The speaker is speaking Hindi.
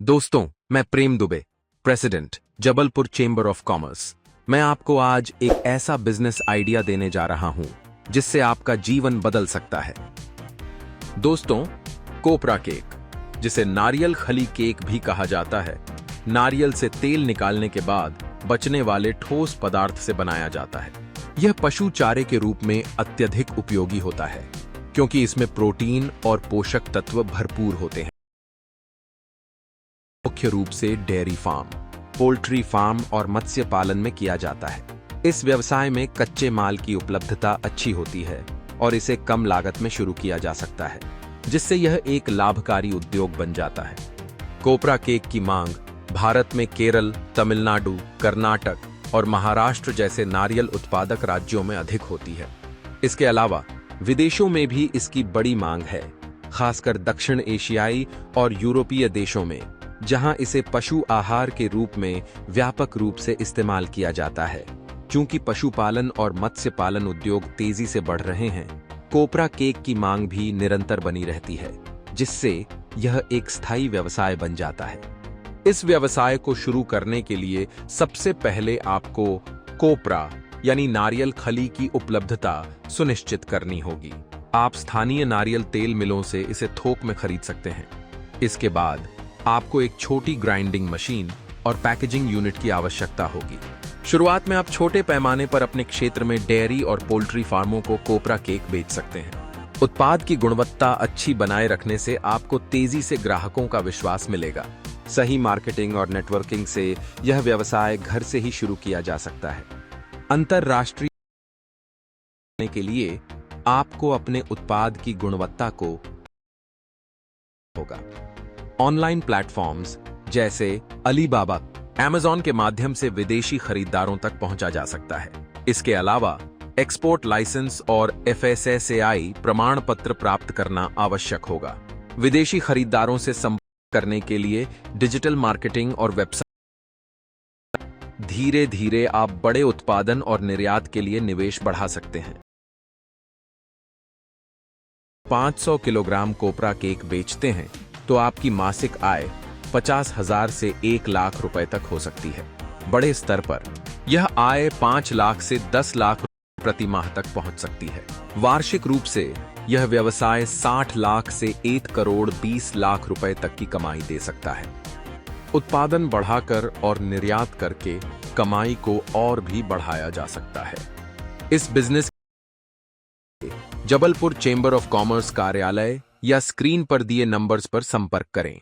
दोस्तों, मैं Prem Dubey, president, Jabalpur chamber of commerce. मैं आपको आज एक ऐसा बिजनेस आइडिया देने जा रहा हूं जिससे आपका जीवन बदल सकता है। दोस्तों, कोपरा केक, जिसे नारियल खली केक भी कहा जाता है, नारियल से तेल निकालने के बाद बचने वाले ठोस पदार्थ से बनाया जाता है। यह पशु चारे के रूप में अत्यधिक उपयोगी होता है क्योंकि इसमें प्रोटीन और पोषक तत्व भरपूर होते हैं। मुख्य रूप से डेयरी फार्म, पोल्ट्री फार्म और मत्स्य पालन में किया जाता है। इस व्यवसाय में कच्चे माल की उपलब्धता अच्छी होती है और इसे कम लागत में शुरू किया जा सकता है, जिससे यह एक लाभकारी उद्योग बन जाता है। कोपरा केक की मांग भारत में केरल, तमिलनाडु, कर्नाटक और महाराष्ट्र जैसे नारियल उत्पादक राज्यों में अधिक होती है। इसके अलावा विदेशों में भी इसकी बड़ी मांग है, खासकर दक्षिण एशियाई और यूरोपीय देशों में, जहां इसे पशु आहार के रूप में व्यापक रूप से इस्तेमाल किया जाता है। चूंकि पशुपालन और मत्स्य पालन उद्योग तेजी से बढ़ रहे हैं, कोपरा केक की मांग भी निरंतर बनी रहती है, जिससे यह एक स्थायी व्यवसाय बन जाता है। इस व्यवसाय को शुरू करने के लिए सबसे पहले आपको कोपरा यानी नारियल खली की उपलब्धता सुनिश्चित करनी होगी। आप स्थानीय नारियल तेल मिलों से इसे थोक में खरीद सकते हैं। इसके बाद आपको एक छोटी ग्राइंडिंग मशीन और पैकेजिंग यूनिट की आवश्यकता होगी। शुरुआत में आप छोटे पैमाने पर अपने क्षेत्र में डेयरी और पोल्ट्री फार्मों को कोपरा केक बेच सकते हैं। उत्पाद की गुणवत्ता अच्छी बनाए रखने से आपको तेजी से ग्राहकों का विश्वास मिलेगा। सही मार्केटिंग और नेटवर्किंग से यह व्यवसाय घर से ही शुरू किया जा सकता है। अंतरराष्ट्रीय के लिए आपको अपने उत्पाद की गुणवत्ता को होगा। ऑनलाइन प्लेटफॉर्म्स जैसे अलीबाबा, अमेज़न के माध्यम से विदेशी खरीदारों तक पहुंचा जा सकता है। इसके अलावा एक्सपोर्ट लाइसेंस और FSSAI प्रमाण पत्र प्राप्त करना आवश्यक होगा। विदेशी खरीदारों से संपर्क करने के लिए डिजिटल मार्केटिंग और वेबसाइट। धीरे धीरे आप बड़े उत्पादन और निर्यात के लिए निवेश बढ़ा सकते हैं। 500 किलोग्राम कोपरा केक बेचते हैं तो आपकी मासिक आय 50,000 से 1 लाख रुपए तक हो सकती है। बड़े स्तर पर यह आय 5 लाख से 10 लाख प्रति माह तक पहुंच सकती है। वार्षिक रूप से यह व्यवसाय 60 लाख से 1 करोड़ 20 लाख रुपए तक की कमाई दे सकता है। उत्पादन बढ़ाकर और निर्यात करके कमाई को और भी बढ़ाया जा सकता है। इस business Jabalpur chamber of commerce कार्यालय या स्क्रीन पर दिए नंबर्स पर संपर्क करें।